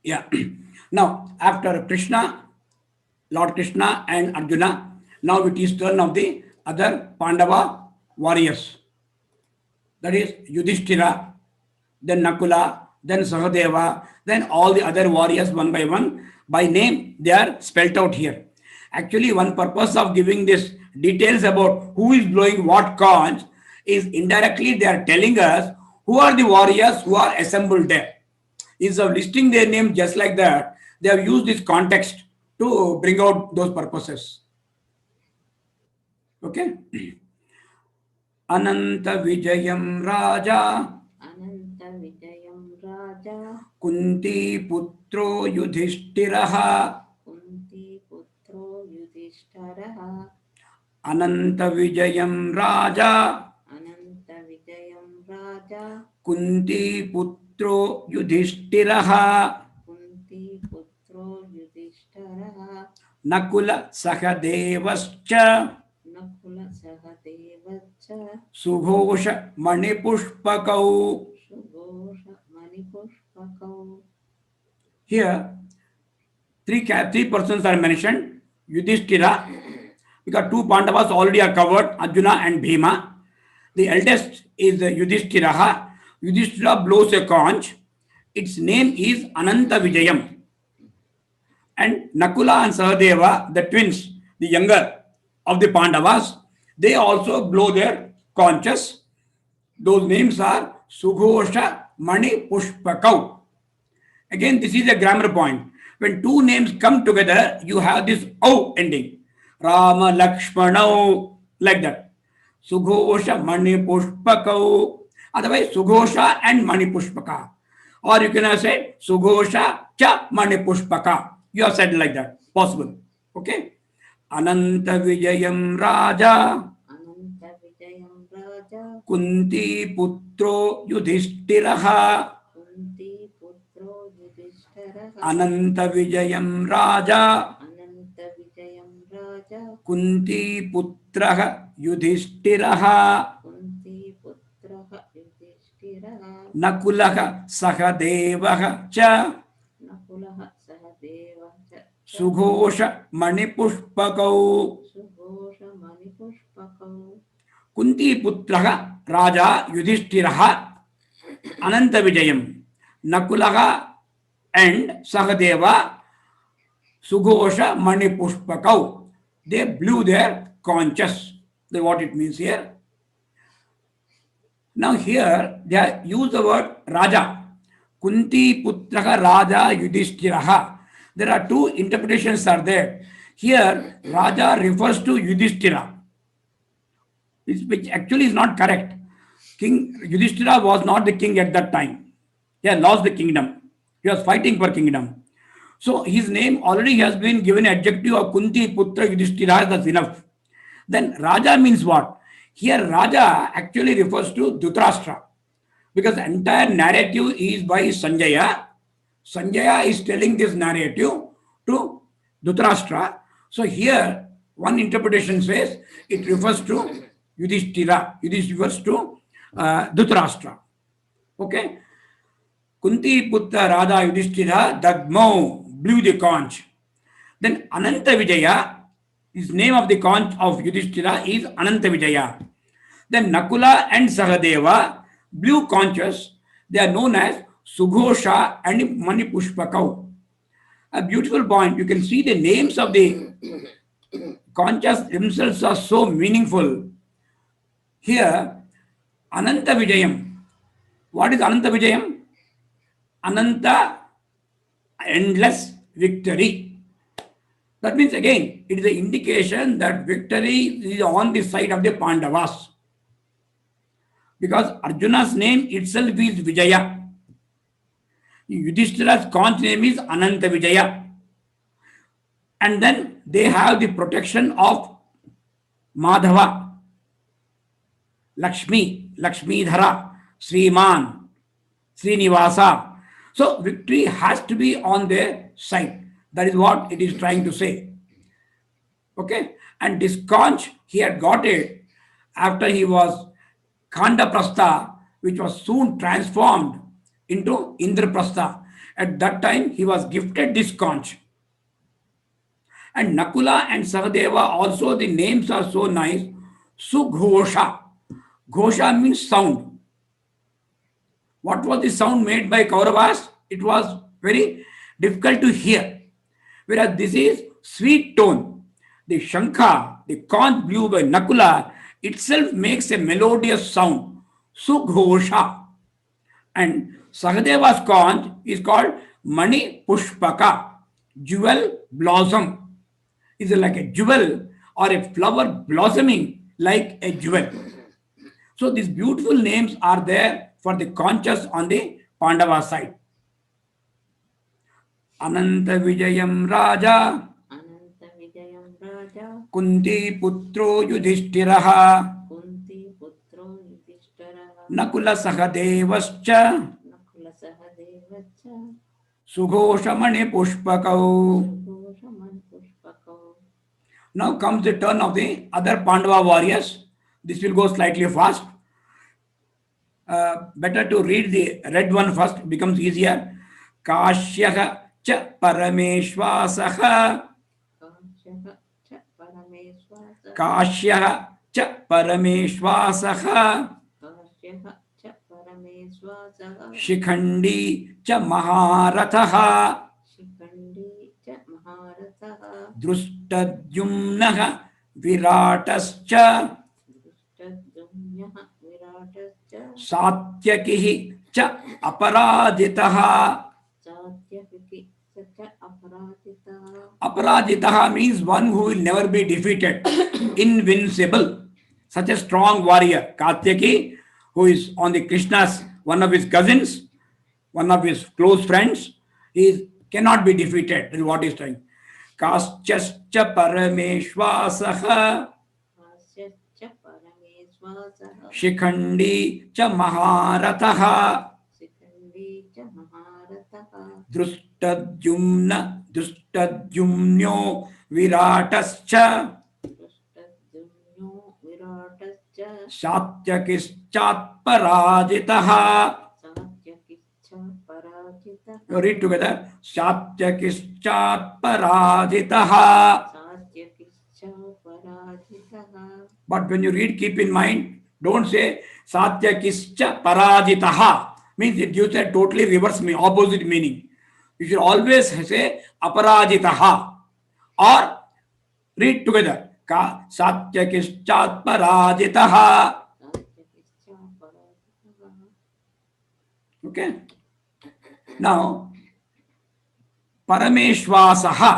Yeah. Now, after Krishna, Lord Krishna and Arjuna, now it is turn of the other Pandava warriors. That is Yudhishthira, then Nakula, then Sahadeva, then all the other warriors one by one. By name, they are spelt out here. Actually, one purpose of giving this details about who is blowing what conch is indirectly they are telling us who are the warriors who are assembled there. Instead of listing their name just like that, they have used this context to bring out those purposes. Okay. Ananta Vijayam Raja अनंत विजयं राजा Kunti Putro Yudhishthiraha Kunti पुत्रो युधिष्ठिरः Ananta Vijayam Raja अनंत विजयं राजा Kunti Putro Yudhishthiraha Kunti पुत्रो युधिष्ठिरः Nakula Sahadevascha Nakul सहदेवश्च Sughosha Manipushpakau. सुघोष मणिपुष्पकौ. Here, three persons are mentioned. Yudhishthira, because two Pandavas already are covered, Arjuna and Bhima. The eldest is Yudhishthira. Yudhishthira blows a conch. Its name is Ananta Vijayam. And Nakula and Sahadeva, the twins, the younger of the Pandavas, they also blow their conches. Those names are Sughosha Mani Pushpakau. Again, this is a grammar point. When two names come together, you have this O ending. Rama Lakshmanau, like that. Sughosha Mani Pushpakau. Otherwise, Sughosha and Mani Pushpaka. Or you can say Sughosha Cha Mani Pushpaka. You have said like that. Possible. Okay? Ananta Vijayam Raja अनंत विजयं राजा Kunti Putro Yudhishthiraha Kunti पुत्रो युधिष्ठिरः Ananta Vijayam Raja अनंत विजयं राजा Kunti Putraha Yudhishthiraha Kunti पुत्रः युधिष्ठिरः Nakulaha Sahadevaha Cha नकुलः सहदेवः च Sughosha Manipushpakau. सुघोष मणिपुष्पकौ. Kunti Putraha Raja Yudhishthiraha Ananta Vijayam Nakulaha and Sahadeva Sughosha Manipushpakau. They blew their conches. That's what it means here. Now here they have used the word Raja. Kunti Putraha Raja Yudhishthiraha. There are two interpretations are there. Here Raja refers to Yudhishthira, which actually is not correct. King Yudhishthira was not the king at that time. He had lost the kingdom. He was fighting for kingdom. So his name already has been given adjective of Kunti Putra Yudhishthira, that's enough. Then Raja means what? Here Raja actually refers to Dhritarashtra, because the entire narrative is by Sanjaya. Sanjaya is telling this narrative to Dhritarashtra. So here one interpretation says it refers to Yudhishthira. Yudhishthira refers to Dhritarashtra. Okay. Kunti Putra Radha Yudhishthira Dagmo blew the conch. Then Ananta Vijaya, his name of the conch of Yudhishthira is Ananta Vijaya. Then Nakula and Sahadeva blew conches. They are known as Sughosha and Manipushpakau. A beautiful point. You can see the names of the conches themselves are so meaningful. Here, Ananta Vijayam. What is Ananta Vijayam? Ananta, endless victory. That means again, it is an indication that victory is on the side of the Pandavas. Because Arjuna's name itself is Vijaya. Yudhishthira's conch name is Ananta Vijaya. And then they have the protection of Madhava, Lakshmi, Lakshmidhara, Sriman, Srinivasa. So victory has to be on their side. That is what it is trying to say. Okay? And this conch, he had got it after he was Khandaprastha, which was soon transformed into Indraprastha. At that time, he was gifted this conch. And Nakula and Sahadeva also, the names are so nice. Sughosha. Ghosha means sound. What was the sound made by Kauravas? It was very difficult to hear. Whereas this is sweet tone. The Shankha, the conch blew by Nakula, itself makes a melodious sound. Sughosha. And Sahadeva's conch is called Mani Pushpaka, jewel blossom. Is like a jewel or a flower blossoming like a jewel. So these beautiful names are there for the conches on the Pandava side. Ananta Vijayam Raja अनंत विजयं राजा Kunti Putro Yudhishthiraha Kunti पुत्रो युधिष्ठिरः Nakula Sahadevascha Nakul सहदेवश्च Sughoshamani Pushpakau. सुघोषमन् पुष्पकौ. Now comes the turn of the other Pandava warriors. This will go slightly fast. Better to read the red one first, it becomes easier. Kashyaha cha Parameshwasaha. काश्यः च परमेश्वासः Kashyaha cha Parameshwasaha. काश्यः च परमेश्वासः Shikhandi cha Maharathaha. Shikhandi च महारथः Drustadyumnaha Viratascha. दृष्टद्युम्नः विराटश्च Satyakihi cha Aparaditaha. सात्यकिः च अपराजितः. Aparajitaha means one who will never be defeated, invincible. Such a strong warrior. Katyaki, who is on the Krishna's, one of his cousins, one of his close friends, cannot be defeated. That is what he is saying. Kaschascha Parameshwasaha, हास्यश्च परमेश्वासः Shikhandi cha Maharathaha, Shikhandi च महारथः Drustadyumnyo Viratascha, दृष्टद्युम्नो विराटश्च Satyakischat Parajitaha. सात्यकिश्च पराजितः. You read together. Satyakischat Parajitaha. सात्यकिश्च पराजितः. But when you read, keep in mind, don't say Satyakischa Parajitaha. Means it gives a totally reverse meaning, opposite meaning. You should always say Aparajitaha. Or read together. Satyakischat Parajitaha. सात्यकिश्च पराजितः. Okay. Now, Parameshwasaha.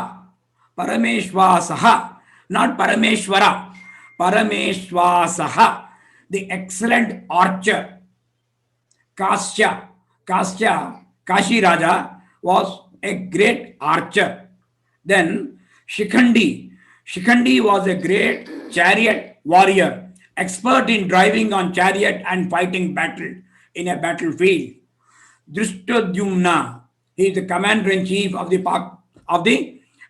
Parameshwasaha. Not Parameshwara. Parameshwasaha. The excellent archer. Kashya. Kashya, Kashi Raja, was a great archer. Then Shikhandi. Shikhandi was a great chariot warrior, expert in driving on chariot and fighting battle in a battlefield. Drishtadyumna, he is the commander-in-chief of the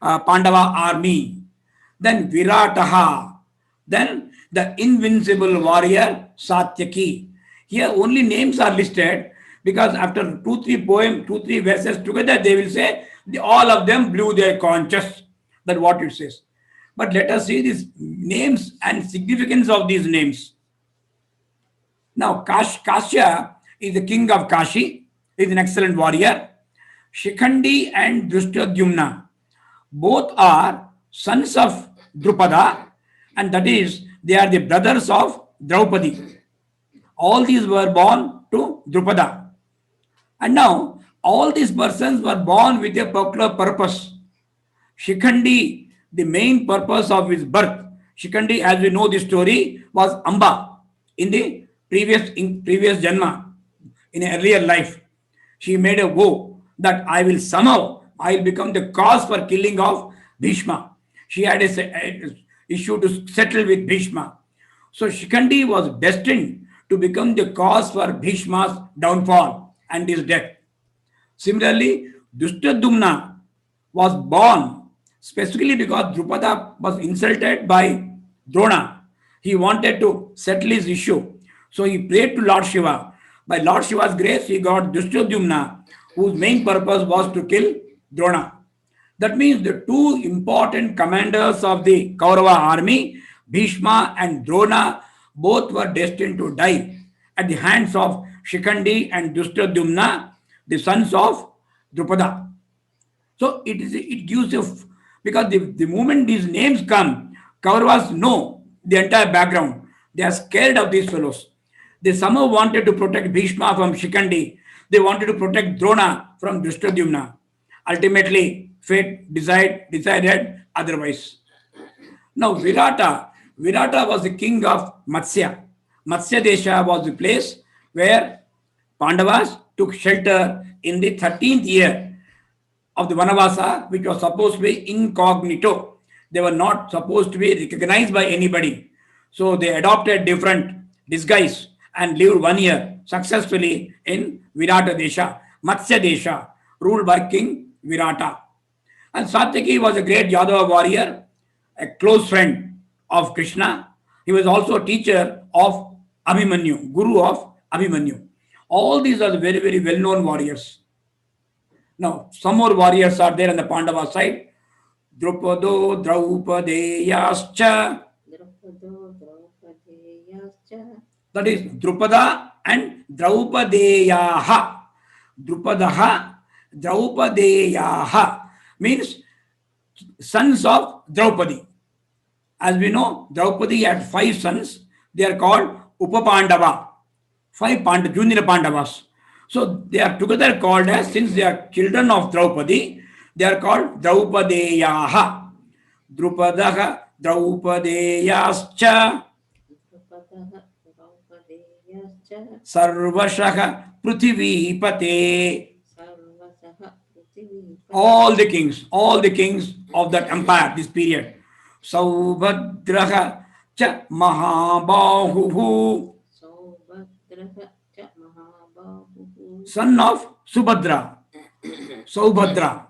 Pandava army. Then Virataha. Then the invincible warrior Satyaki. Here only names are listed because after 2-3 verses together they will say all of them blew their conches. That's what it says. But let us see these names and significance of these names. Now Kashya is the king of Kashi, is an excellent warrior. Shikhandi and Drishtadyumna, both are sons of Drupada, and that is, they are the brothers of Draupadi. All these were born to Drupada. And now, all these persons were born with a particular purpose. Shikhandi, the main purpose of his birth, Shikhandi, as we know the story, was Amba in the previous Janma, in an earlier life. She made a vow that I will become the cause for killing of Bhishma. She had a issue to settle with Bhishma. So Shikhandi was destined to become the cause for Bhishma's downfall and his death. Similarly, Drishtadyumna was born specifically because Drupada was insulted by Drona. He wanted to settle his issue. So he prayed to Lord Shiva. By Lord Shiva's grace, he got Drishtadyumna, whose main purpose was to kill Drona. That means the two important commanders of the Kaurava army, Bhishma and Drona, both were destined to die at the hands of Shikandi and Drushtadumna, the sons of Drupada. So it gives because the moment these names come, Kauravas know the entire background. They are scared of these fellows. They somehow wanted to protect Bhishma from Shikandi. They wanted to protect Drona from Drishtadyumna. Ultimately, fate decided otherwise. Now Virata was the king of Matsya. Matsya Desha was the place where Pandavas took shelter in the 13th year of the Vanavasa, which was supposed to be incognito. They were not supposed to be recognized by anybody. So they adopted different disguise and lived 1 year successfully in Virata Desha, Matsya Desha, ruled by King Virata. And Satyaki was a great Yadava warrior, a close friend of Krishna. He was also a teacher of Abhimanyu, guru of Abhimanyu. All these are very, very well known warriors. Now, some more warriors are there on the Pandava side. Drupado Draupadeyascha. Drupado Draupadeyascha. That is Drupada and Draupadeyaha. Drupadaha, Draupadeyaha means sons of Draupadi. As we know, Draupadi had 5 sons. They are called Upapandava. 5 junior Pandavas. So they are together called as, since they are children of Draupadi, they are called Draupadeyaha. Drupadaha, Draupadeyascha, Drupadaha Draupadeyascha. Sarvashaha, Prithivipate. Sarvasaha Prithivipate. All the kings of that empire, this period. Saubhadraha cha Mahabahu, Saubhadraha cha Mahabahu. son of Subhadra. Saubhadra,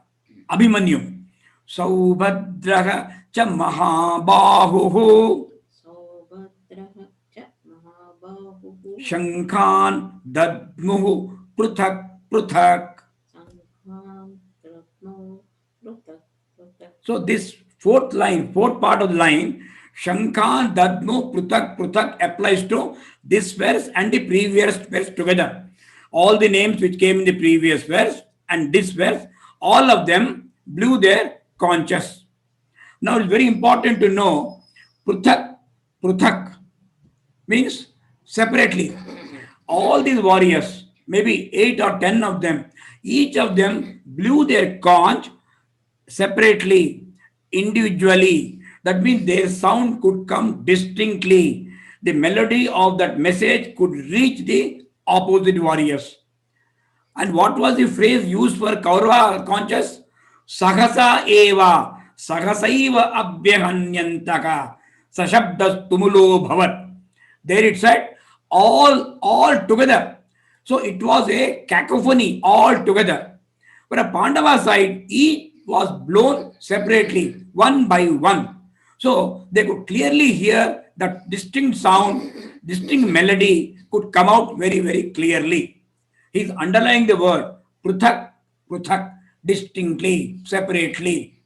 Abhimanyu. Saubhadraha cha Mahabahu, Saubhadraha cha Mahabahu. Shankhan Dadmuhu Pruthak Pruthak. Sankham Ratno Pruthak Pruthak. So this fourth part of the line, Shankhan Dadnu Pruthak Pruthak applies to this verse and the previous verse together. All the names which came in the previous verse and this verse, all of them blew their conches. Now it's very important to know Pruthak, Pruthak means separately. All these warriors, maybe 8 or 10 of them, each of them blew their conch separately, individually. That means their sound could come distinctly. The melody of that message could reach the opposite warriors. And what was the phrase used for Kaurava conches? Sahasa eva, sahasaiva abhyahanyantaka, sashabdas tumulo bhavat. There it said, all together. So it was a cacophony all together. But a Pandava side, each was blown separately, one by one. So they could clearly hear that distinct sound, distinct melody could come out very, very clearly. He's underlying the word pruthak, pruthak, distinctly, separately.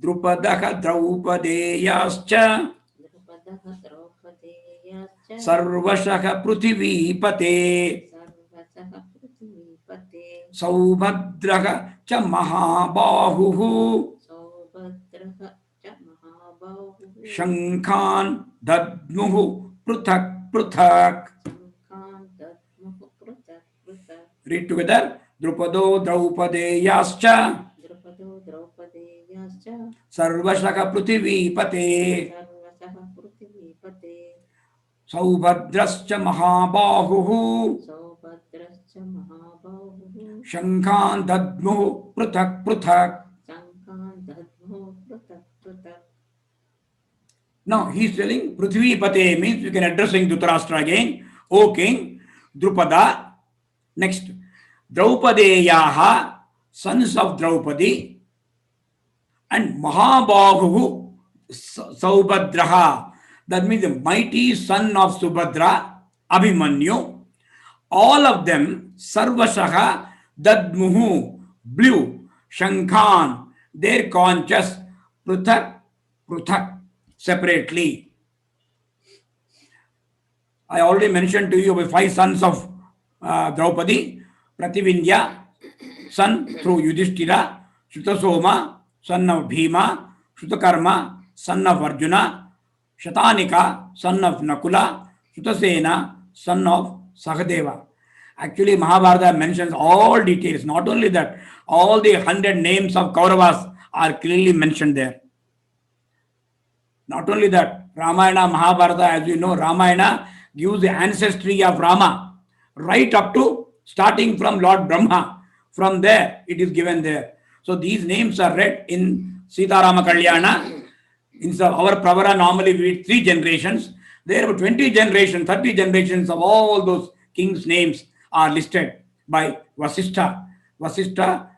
Drupadaha Draupadeyascha, Drupadaha Draupadeyascha. Sarvashaha Prithivipate, Sarvasaha Prithivipate. Saubhadraha cha Mahabahu, Saubhadraha cha Mahabahu. Shankhan Dadmuhu Pruthak Pruthak. Sankham Dadmuhu Pruthak Pruthak. Read together. Drupado Draupadeyascha, Drupado Draupadeyascha. Sarvashaka Prithivipate, Sarvasaha Prithivipate. Saubhadrascha Mahabahu, Saubhadrascha Mahabahu. Shankhan Dadmuhu Pruthak Pruthak. Sankham Dadmuhu Pruthak Pruthak. Now he is telling Prithivipate means you can addressing Dhritarashtra again. O king, Drupada. Next, Draupadeyaha, sons of Draupadi, and Mahabahu Saubhadraha. That means the mighty son of Subhadra, Abhimanyu. All of them, Sarvashaha, Dadmuhu blew Shankhan, their conches pruthak pruthak separately. I already mentioned to you about 5 sons of Draupadi: Prativindya, son through Yudhishthira; Shrutasoma, son of Bhima; Shrutakarma, son of Arjuna; Shatanika, son of Nakula; Shrutasena, son of Sahadeva. Actually, Mahabharata mentions all details. Not only that, all the 100 names of Kauravas are clearly mentioned there. Not only that, Ramayana, Mahabharata, as you know, Ramayana gives the ancestry of Rama right up to starting from Lord Brahma. From there, it is given there. So these names are read in Sita Rama Kalyana. Instead of our Pravara, normally we read 3 generations. There are 20 generations, 30 generations of all those kings' names are listed by Vasistha. Vasistha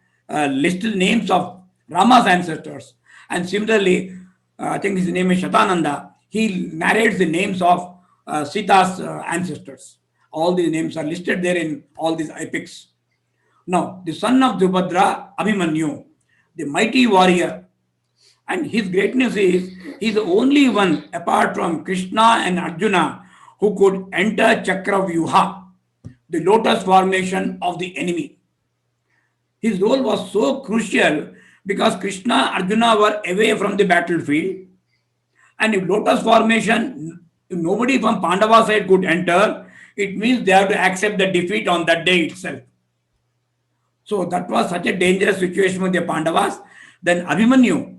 listed names of Rama's ancestors. And similarly, I think his name is Shatananda. He narrates the names of Sita's ancestors. All these names are listed there in all these epics. Now, the son of Drupad, Abhimanyu, the mighty warrior, and his greatness is he's the only one apart from Krishna and Arjuna who could enter Chakravyuha, the lotus formation of the enemy. His role was so crucial because Krishna, Arjuna were away from the battlefield, and if lotus formation, if nobody from Pandava side could enter, it means they have to accept the defeat on that day itself. So that was such a dangerous situation with the Pandavas. Then Abhimanyu,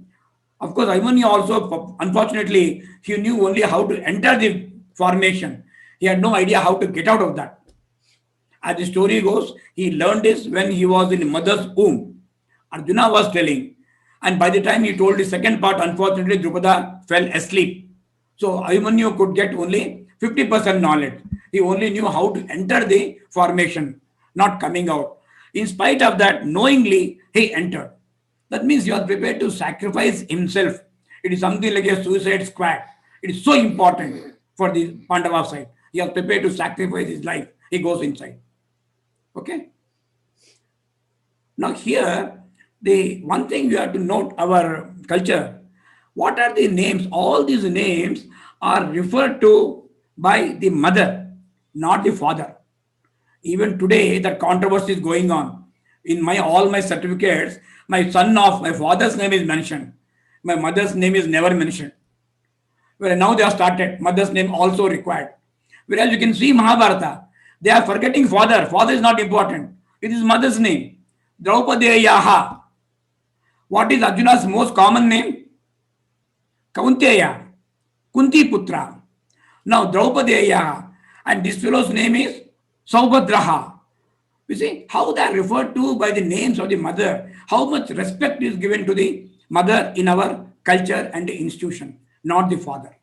of course, Abhimanyu also, unfortunately, he knew only how to enter the formation. He had no idea how to get out of that. As the story goes, he learned this when he was in mother's womb. Arjuna was telling, and by the time he told the second part, unfortunately, Drupada fell asleep. So Abhimanyu could get only 50% knowledge. He only knew how to enter the formation, not coming out. In spite of that, knowingly, he entered. That means he was prepared to sacrifice himself. It is something like a suicide squad. It is so important for the Pandava side. He was prepared to sacrifice his life. He goes inside. Okay. Now here, the one thing you have to note our culture. What are the names? All these names are referred to by the mother, not the father. Even today, that controversy is going on. In my all my certificates, my father's name is mentioned. My mother's name is never mentioned. Well, now they have started. Mother's name also required. Whereas you can see Mahabharata, they are forgetting father. Father is not important. It is mother's name. Draupadeyaha. What is Arjuna's most common name? Kaunteya. Kunti Putra. Now Draupadeyaha. And this fellow's name is Saubhadraha. You see how they are referred to by the names of the mother, how much respect is given to the mother in our culture and the institution, not the father.